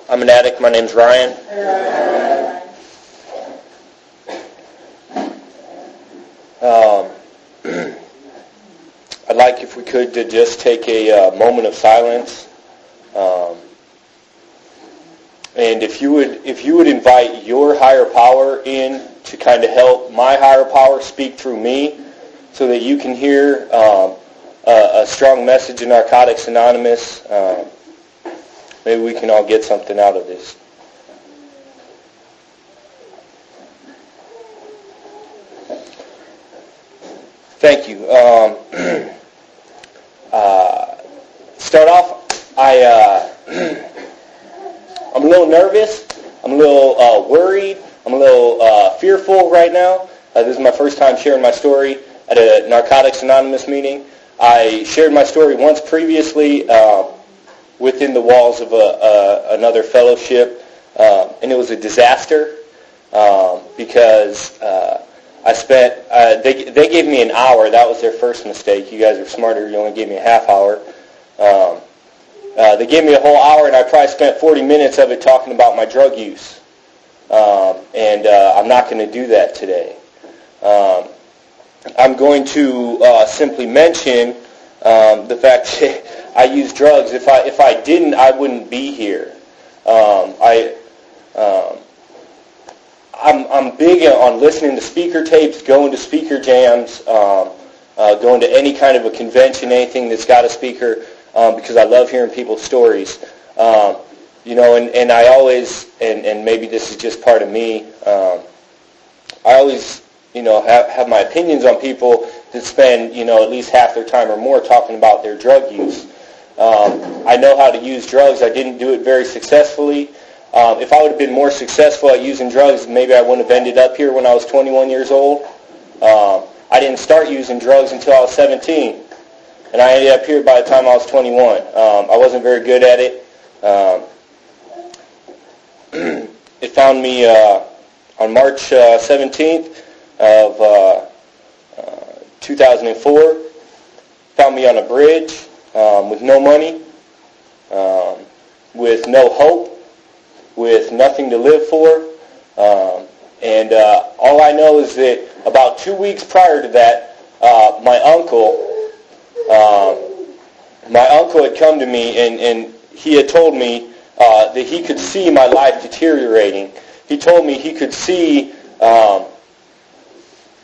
I'm an addict. My name's Ryan. I'd like, if we could, to just take a moment of silence. And if you would invite your higher power in to kind of help my higher power speak through me, so that you can hear a strong message in Narcotics Anonymous. Maybe we can all get something out of this. Thank you. Start off, I'm a little nervous. I'm a little worried. I'm a little fearful right now. This is my first time sharing my story at a Narcotics Anonymous meeting. I shared my story once previously within the walls of another fellowship, and it was a disaster because I spent. They gave me an hour. That was their first mistake. You guys are smarter. You only gave me a half hour. They gave me a whole hour, and I probably spent 40 minutes of it talking about my drug use. And I'm not going to do that today. I'm going to simply mention the fact that I use drugs. If I didn't, I wouldn't be here. I'm big on listening to speaker tapes, going to speaker jams, going to any kind of a convention, anything that's got a speaker, because I love hearing people's stories. And I always, and maybe this is just part of me, I always, have my opinions on people that spend, at least half their time or more talking about their drug use. I know how to use drugs. I didn't do it very successfully. If I would have been more successful at using drugs, maybe I wouldn't have ended up here when I was 21 years old. I didn't start using drugs until I was 17, and I ended up here by the time I was 21. I wasn't very good at it. It found me on March 17th of 2004. Found me on a bridge with no money, with no hope, with nothing to live for. And all I know is that about 2 weeks prior to that, my uncle had come to me and he had told me that he could see my life deteriorating. He told me he could see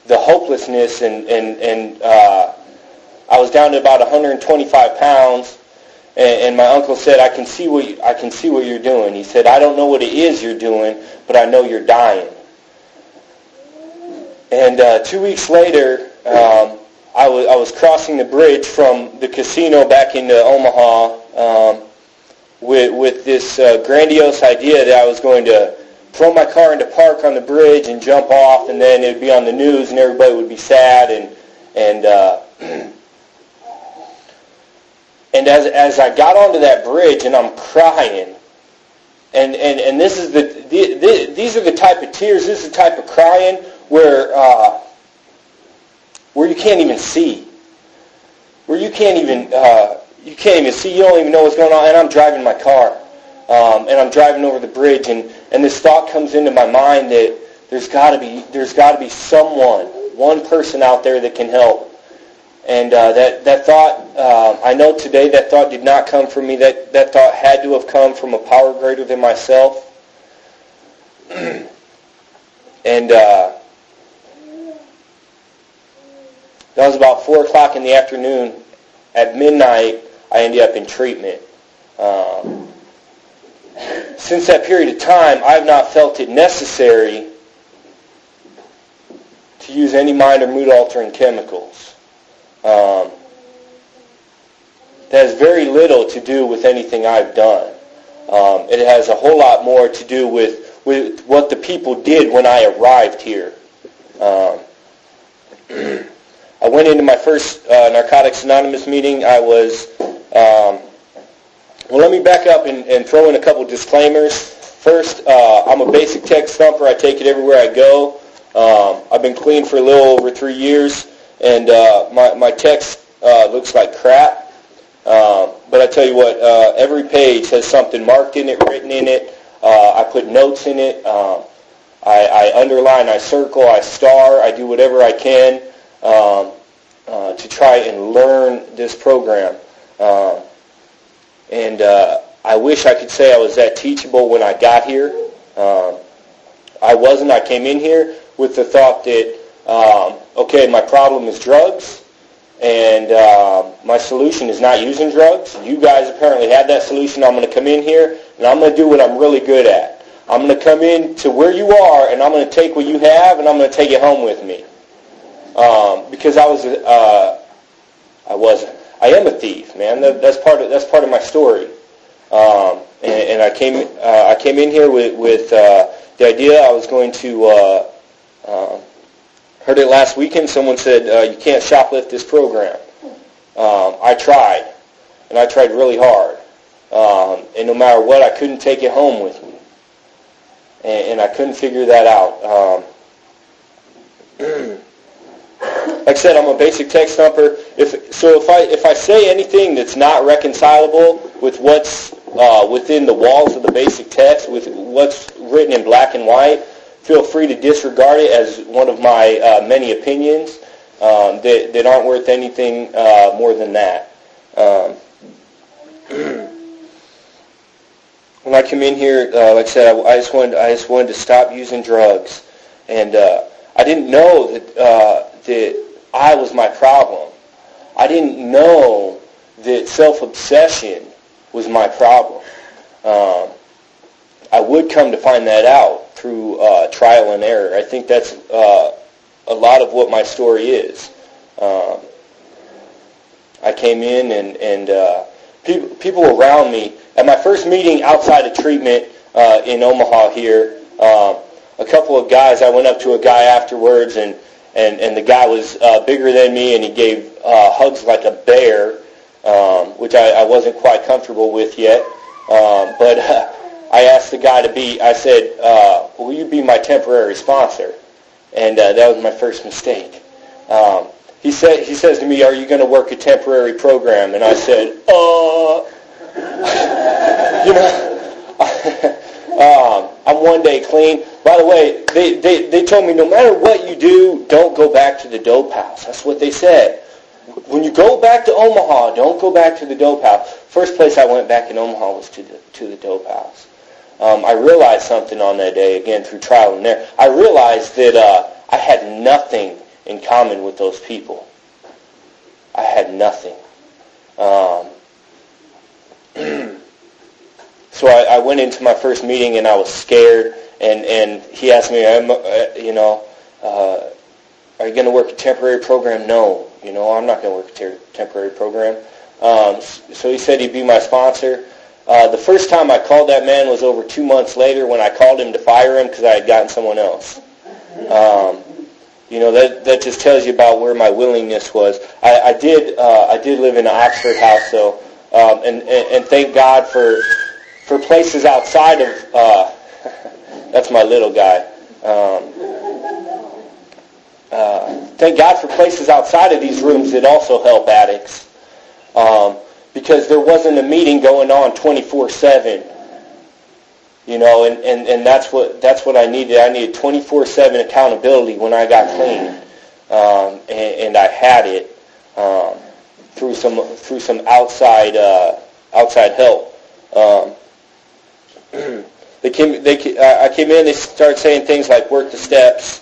the hopelessness, and I was down to about 125 pounds. And my uncle said, I can see what you're doing. He said, I don't know what it is you're doing, but I know you're dying. And 2 weeks later, I was crossing the bridge from the casino back into Omaha with this grandiose idea that I was going to throw my car into park on the bridge and jump off, and then it would be on the news and everybody would be sad. And as I got onto that bridge and I'm crying, and these are the type of tears, this is the type of crying where you can't even see, where you can't even see, you don't even know what's going on. And I'm driving my car, and I'm driving over the bridge, and this thought comes into my mind that there's got to be someone, one person out there that can help. And that thought, I know today that thought did not come from me. That thought had to have come from a power greater than myself. And that was about 4 o'clock in the afternoon. At midnight, I ended up in treatment. Since that period of time, I have not felt it necessary to use any mind or mood-altering chemicals. That has very little to do with anything I've done. It has a whole lot more to do with what the people did when I arrived here. I went into my first Narcotics Anonymous meeting. I was... well, let me back up and throw in a couple disclaimers. First, I'm a basic text thumper. I take it everywhere I go. I've been clean for a little over 3 years, and my text looks like crap. But I tell you what, every page has something marked in it, written in it. I put notes in it. I underline, I circle, I star. I do whatever I can to try and learn this program. And I wish I could say I was that teachable when I got here. I wasn't. I came in here with the thought that, okay, my problem is drugs, and my solution is not using drugs. You guys apparently have that solution. I'm going to come in here, and I'm going to do what I'm really good at. I'm going to come in to where you are, and I'm going to take what you have, and I'm going to take it home with me. Because I am a thief, man. That's part of my story. And I came in here with the idea I was going to. Heard it last weekend. Someone said you can't shoplift this program. I tried, and I tried really hard. And no matter what, I couldn't take it home with me, and I couldn't figure that out. Like I said, I'm a basic text thumper. If I say anything that's not reconcilable with what's within the walls of the basic text, with what's written in black and white, feel free to disregard it as one of my many opinions that aren't worth anything more than that. When I come in here, like I said, I just wanted to stop using drugs, and I didn't know that I was my problem. I didn't know that self-obsession was my problem. I would come to find that out through trial and error. I think that's a lot of what my story is. I came in and people around me, at my first meeting outside of treatment in Omaha here, a couple of guys, I went up to a guy afterwards, and the guy was bigger than me, and he gave hugs like a bear, which I wasn't quite comfortable with yet. But I asked the guy I said, will you be my temporary sponsor? And that was my first mistake. He says to me, are you going to work a temporary program? And I said, I'm one day clean. By the way, they told me no matter what you do, don't go back to the dope house. That's what they said. When you go back to Omaha, don't go back to the dope house. First place I went back in Omaha was to the dope house. I realized something on that day, again, through trial and error. I realized that I had nothing in common with those people. I had nothing. So I went into my first meeting and I was scared. And he asked me, are you going to work a temporary program? No, I'm not going to work a temporary program. So he said he'd be my sponsor. The first time I called that man was over 2 months later when I called him to fire him because I had gotten someone else. That just tells you about where my willingness was. I did live in an Oxford house, though, and thank God for places outside of. That's my little guy. Thank God for places outside of these rooms that also help addicts, because there wasn't a meeting going on 24/7. And that's what I needed. I needed 24/7 accountability when I got clean, and I had it through some outside help. I came in. They started saying things like work the steps.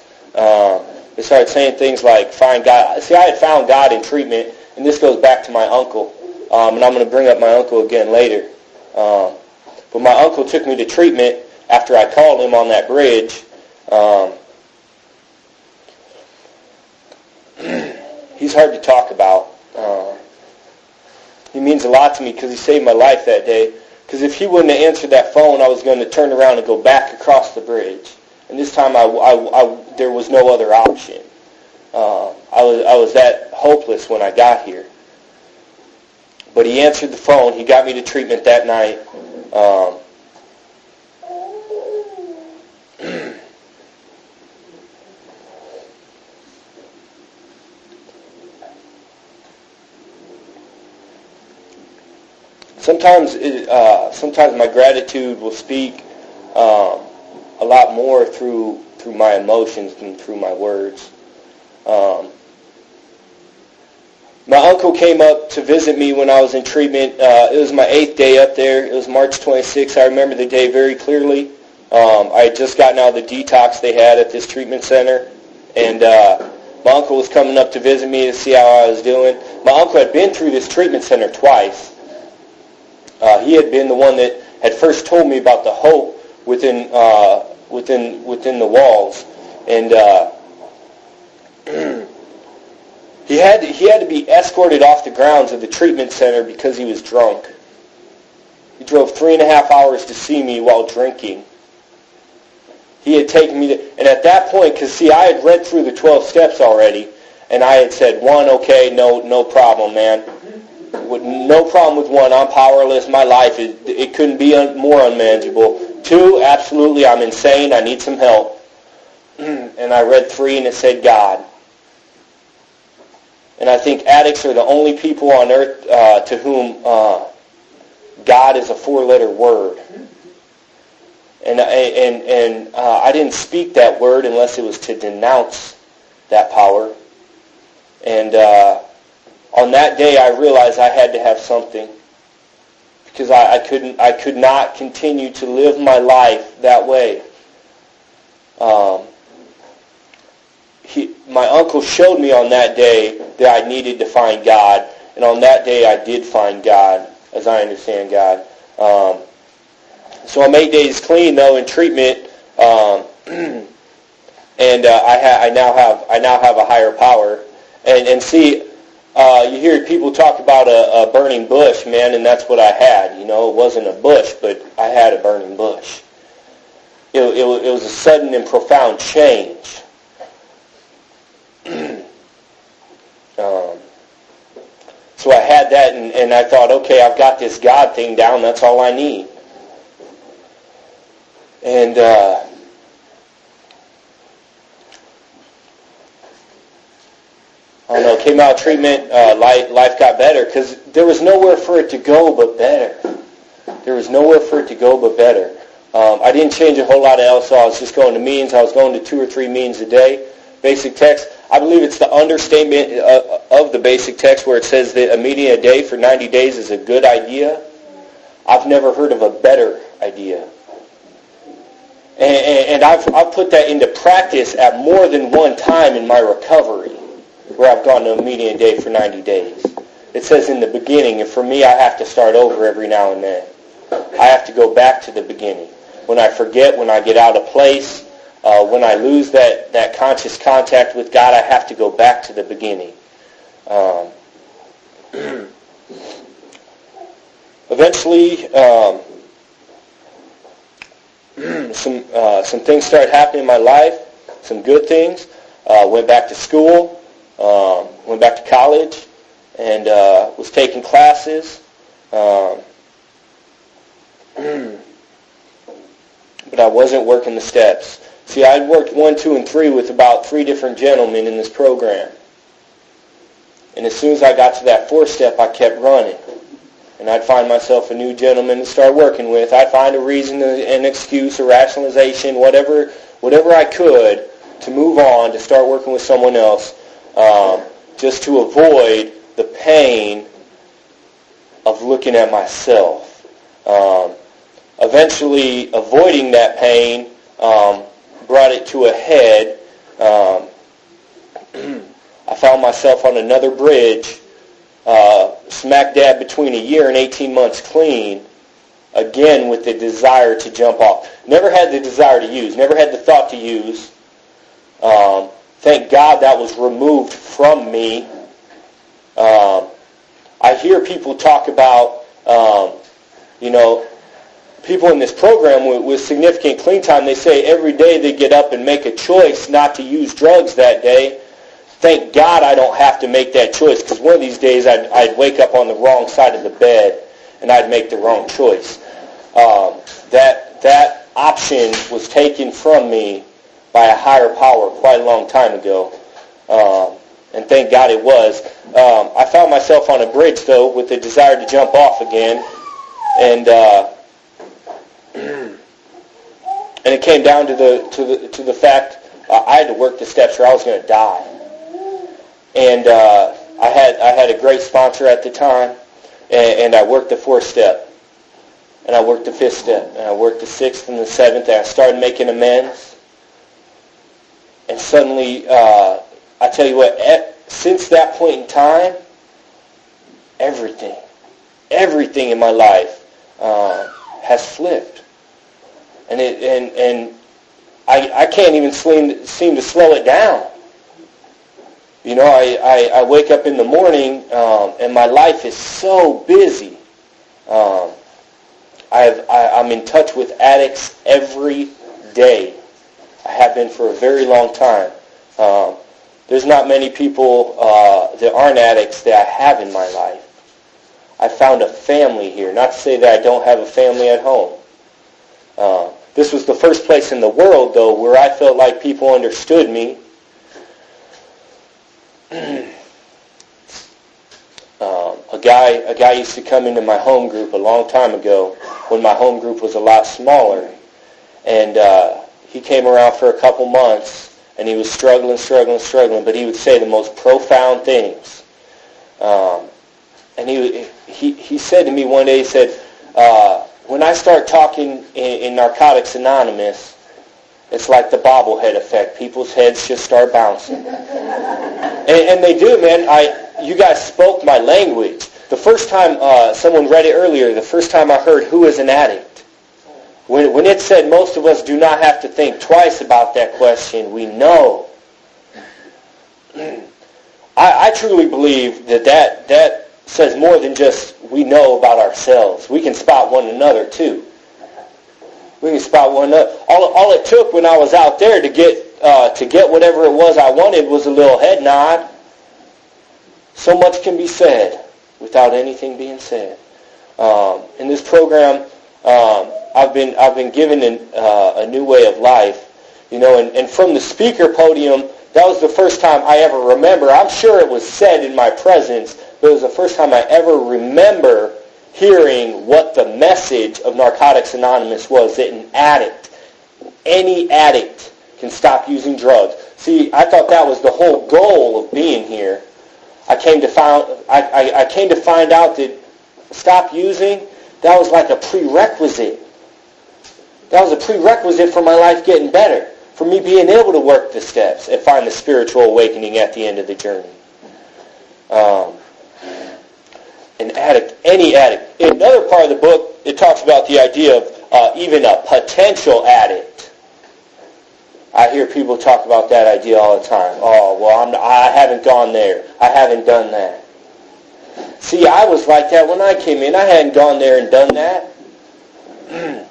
They started saying things like find God. See, I had found God in treatment, and this goes back to my uncle. And I'm going to bring up my uncle again later. But my uncle took me to treatment after I called him on that bridge. He's hard to talk about. He means a lot to me because he saved my life that day. Because if he wouldn't have answered that phone, I was going to turn around and go back across the bridge. And this time there was no other option. I was that hopeless when I got here. But he answered the phone. He got me to treatment that night. sometimes my gratitude will speak a lot more through my emotions than through my words. My uncle came up to visit me when I was in treatment. It was my 8th day up there. It was March 26th. I remember the day very clearly. I had just gotten out of the detox they had at this treatment center. And my uncle was coming up to visit me to see how I was doing. My uncle had been through this treatment center twice. He had been the one that had first told me about the hope within the walls. And He had to be escorted off the grounds of the treatment center because he was drunk. He drove 3.5 hours to see me while drinking. He had taken me to, and at that point, because see, I had read through the 12 steps already, and I had said, 1, okay, no problem, man. No problem with 1, I'm powerless, my life, it couldn't be more unmanageable. 2, absolutely, I'm insane, I need some help. And I read 3, and it said God. And I think addicts are the only people on earth to whom God is a 4-letter word. And I didn't speak that word unless it was to denounce that power. And on that day, I realized I had to have something, because I could not continue to live my life that way. My uncle showed me on that day that I needed to find God, and on that day I did find God, as I understand God. So I'm 8 days clean though in treatment, and I now have a higher power. And see, you hear people talk about a burning bush, man, and that's what I had. You know, it wasn't a bush, but I had a burning bush. It was a sudden and profound change. So I had that, and I thought, okay, I've got this God thing down. That's all I need. And I don't know, came out of treatment, life got better, because there was nowhere for it to go but better. There was nowhere for it to go but better. I didn't change a whole lot else, so I was just going to meetings. I was going to 2 or 3 meetings a day. Basic text, I believe it's the understatement of the basic text where it says that a meeting a day for 90 days is a good idea. I've never heard of a better idea. And I've put that into practice at more than one time in my recovery, where I've gone to a meeting a day for 90 days. It says in the beginning, and for me I have to start over every now and then. I have to go back to the beginning. When I forget, when I get out of place, when I lose that conscious contact with God, I have to go back to the beginning. Eventually, some things started happening in my life, some good things. Went back to school, went back to college, and was taking classes. But I wasn't working the steps. See, I'd worked 1, 2, and 3 with about 3 different gentlemen in this program. And as soon as I got to that 4th step, I kept running. And I'd find myself a new gentleman to start working with. I'd find a reason, an excuse, a rationalization, whatever I could to move on, to start working with someone else, just to avoid the pain of looking at myself. Eventually, avoiding that pain brought it to a head. I found myself on another bridge, smack dab between a year and 18 months clean, again with the desire to jump off. Never had the desire to use, never had the thought to use. Thank God that was removed from me. I hear people talk about, people in this program with significant clean time, they say every day they get up and make a choice not to use drugs that day. Thank God I don't have to make that choice, because one of these days I'd wake up on the wrong side of the bed and I'd make the wrong choice. That option was taken from me by a higher power quite a long time ago, and thank God it was. I found myself on a bridge, though, with the desire to jump off again, And and it came down to the fact I had to work the steps or I was going to die. And I had a great sponsor at the time, and I worked the 4th step, and I worked the 5th step, and I worked the 6th and the 7th, and I started making amends. And suddenly, I tell you what, since that point in time, everything in my life has flipped. And I can't even seem to slow it down. You know, I wake up in the morning and my life is so busy. I'm in touch with addicts every day. I have been for a very long time. There's not many people that aren't addicts that I have in my life. I found a family here. Not to say that I don't have a family at home. This was the first place in the world, though, where I felt like people understood me. A guy used to come into my home group a long time ago when my home group was a lot smaller. And he came around for a couple months, and he was struggling, but he would say the most profound things. And he said to me one day, he said, when I start talking in Narcotics Anonymous, it's like the bobblehead effect. People's heads just start bouncing. And they do, man. You guys spoke my language. The first time, someone read it earlier, the first time I heard who is an addict, when it said most of us do not have to think twice about that question, we know. I truly believe that says more than just we know about ourselves. We can spot one another too. We can spot one another. All it took when I was out there to get whatever it was I wanted was a little head nod. So much can be said without anything being said. In this program, I've been given a new way of life, you know, and from the speaker podium, that was the first time I ever remember. I'm sure it was said in my presence, but it was the first time I ever remember hearing what the message of Narcotics Anonymous was, that an addict, any addict, can stop using drugs. See, I thought that was the whole goal of being here. I came to find out that stop using, that was like a prerequisite. That was a prerequisite for my life getting better, for me being able to work the steps and find the spiritual awakening at the end of the journey. An addict, any addict. In another part of the book, it talks about the idea of even a potential addict. I hear people talk about that idea all the time. Oh, well, I haven't gone there. I haven't done that. See, I was like that when I came in. I hadn't gone there and done that. And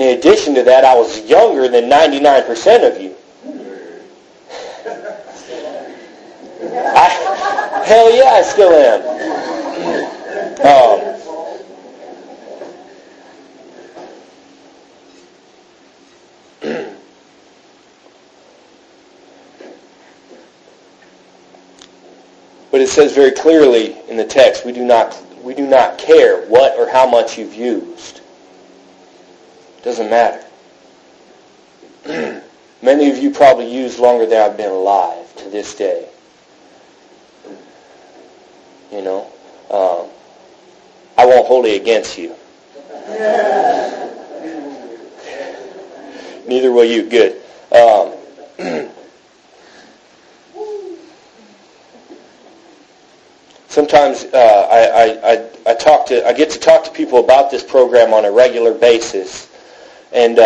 in addition to that, I was younger than 99% of you. Hell yeah, I still am. But it says very clearly in the text, we do not care what or how much you've used. It doesn't matter. Many of you probably used longer than I've been alive to this day. You know, I won't hold it against you. Neither will you. Good. Sometimes I get to talk to people about this program on a regular basis, and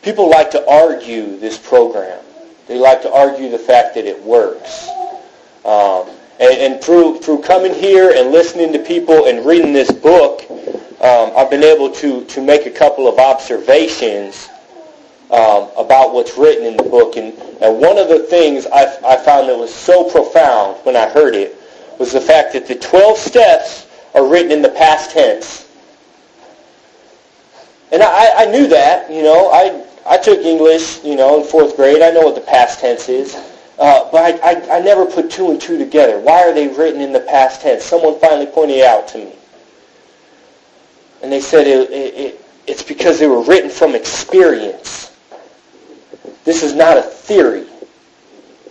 people like to argue this program. They like to argue the fact that it works. And through coming here and listening to people and reading this book, I've been able to make a couple of observations about what's written in the book. And one of the things I found that was so profound when I heard it was the fact that the 12 steps are written in the past tense. And I knew that, you know. I took English, you know, in 4th grade. I know what the past tense is. But I never put two and two together. Why are they written in the past tense? Someone finally pointed it out to me. And they said it's because they were written from experience. This is not a theory.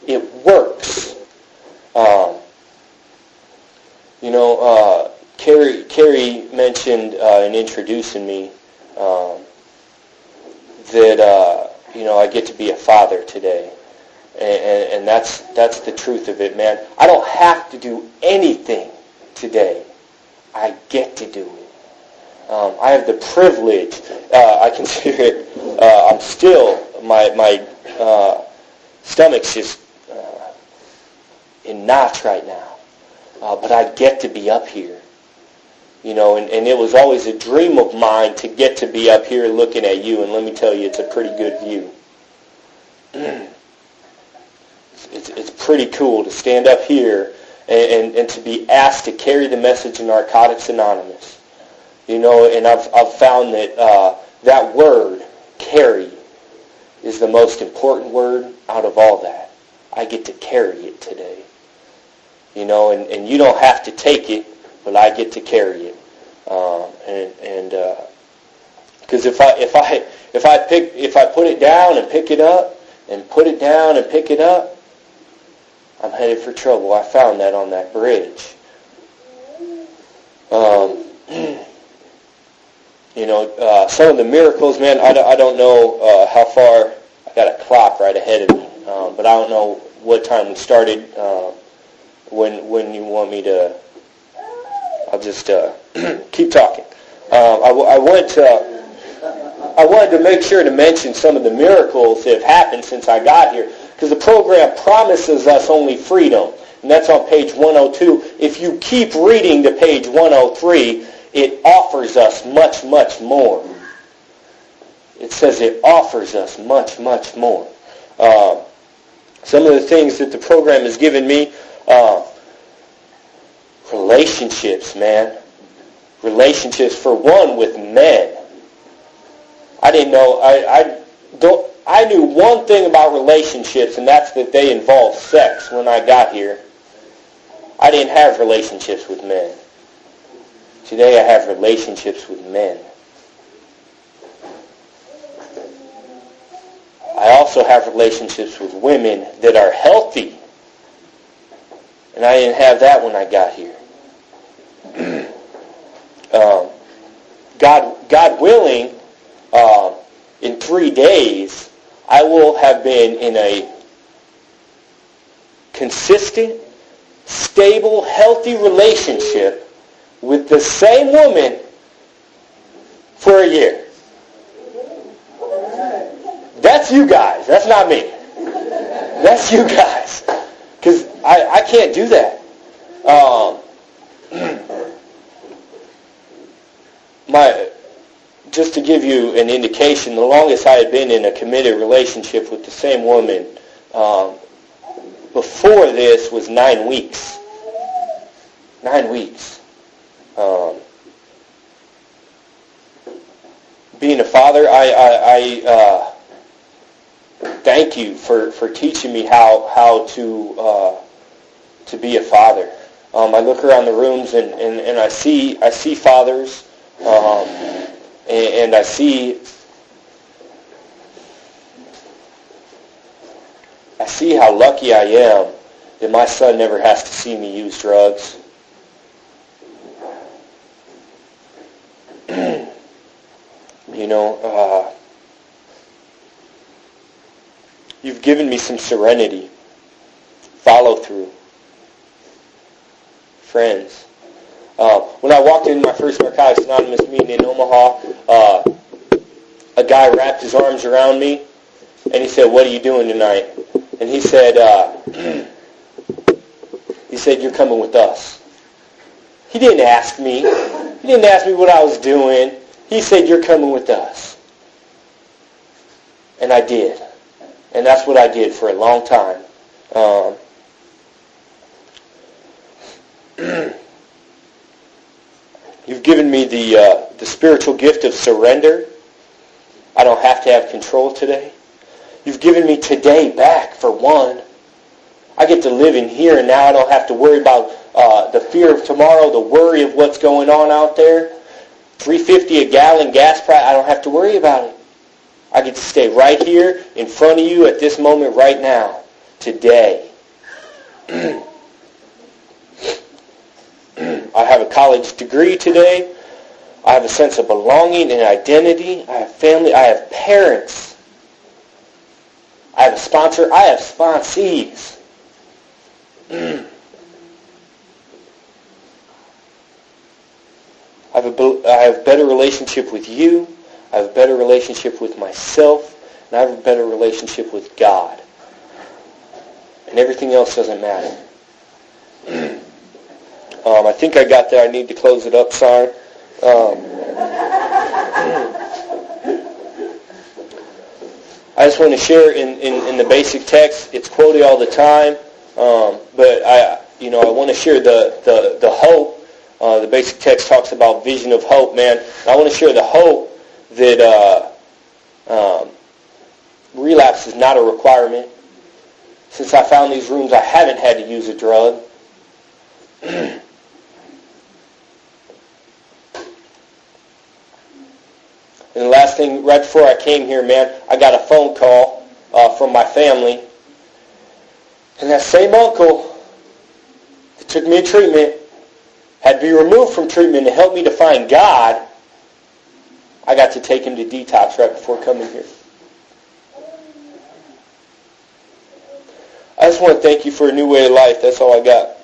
It works. Carrie mentioned in introducing me that I get to be a father today. And that's the truth of it, man. I don't have to do anything today. I get to do it. I have the privilege. I consider it. I'm still my stomach's just in knots right now. But I get to be up here. And it was always a dream of mine to get to be up here looking at you. And let me tell you, it's a pretty good view. It's pretty cool to stand up here and to be asked to carry the message of Narcotics Anonymous. And I've found that that word, carry, is the most important word out of all that. I get to carry it today. And you don't have to take it, but I get to carry it. Because if I put it down and pick it up, and put it down and pick it up, I'm headed for trouble. I found that on that bridge. Some of the miracles, man, I don't know how far. I got a clock right ahead of me, but I don't know what time we started. When you want me to, I'll just keep talking. I wanted to make sure to mention some of the miracles that have happened since I got here, because the program promises us only freedom, and that's on page 102. If you keep reading to page 103, it offers us much, much more. It says it offers us much, much more. Some of the things that the program has given me, relationships, man. Relationships, for one, with men. I didn't know. I knew one thing about relationships, and that's that they involve sex when I got here. I didn't have relationships with men. Today I have relationships with men. I also have relationships with women that are healthy. And I didn't have that when I got here. God willing, in 3 days, I will have been in a consistent, stable, healthy relationship with the same woman for a year. That's you guys. That's not me. That's you guys. Because I can't do that. Just to give you an indication, the longest I had been in a committed relationship with the same woman before this was 9 weeks. 9 weeks. Being a father, I thank you for teaching me how to be a father. I look around the rooms and I see fathers, and I see how lucky I am that my son never has to see me use drugs. You've given me some serenity, follow through, friends. When I walked into my first Narcotics Anonymous meeting in Omaha, a guy wrapped his arms around me, and he said, "What are you doing tonight?" And he said, "You're coming with us." He didn't ask me. He didn't ask me what I was doing. He said, "You're coming with us." And I did. And that's what I did for a long time. You've given me the spiritual gift of surrender. I don't have to have control today. You've given me today back, for one. I get to live in here and now. I don't have to worry about the fear of tomorrow, the worry of what's going on out there. $3.50 a gallon gas price, I don't have to worry about it. I get to stay right here in front of you at this moment right now, today. I have a college degree today. I have a sense of belonging and identity. I have family. I have parents. I have a sponsor. I have sponsees. I have a better relationship with you. I have a better relationship with myself. And I have a better relationship with God. And everything else doesn't matter. I think I got there. I need to close it up. Sorry. I just want to share in the basic text. It's quoted all the time, but I want to share the hope. The basic text talks about vision of hope, man. I want to share the hope that relapse is not a requirement. Since I found these rooms, I haven't had to use a drug. And the last thing, right before I came here, man, I got a phone call from my family. And that same uncle that took me to treatment had to be removed from treatment to help me to find God. I got to take him to detox right before coming here. I just want to thank you for a new way of life. That's all I got.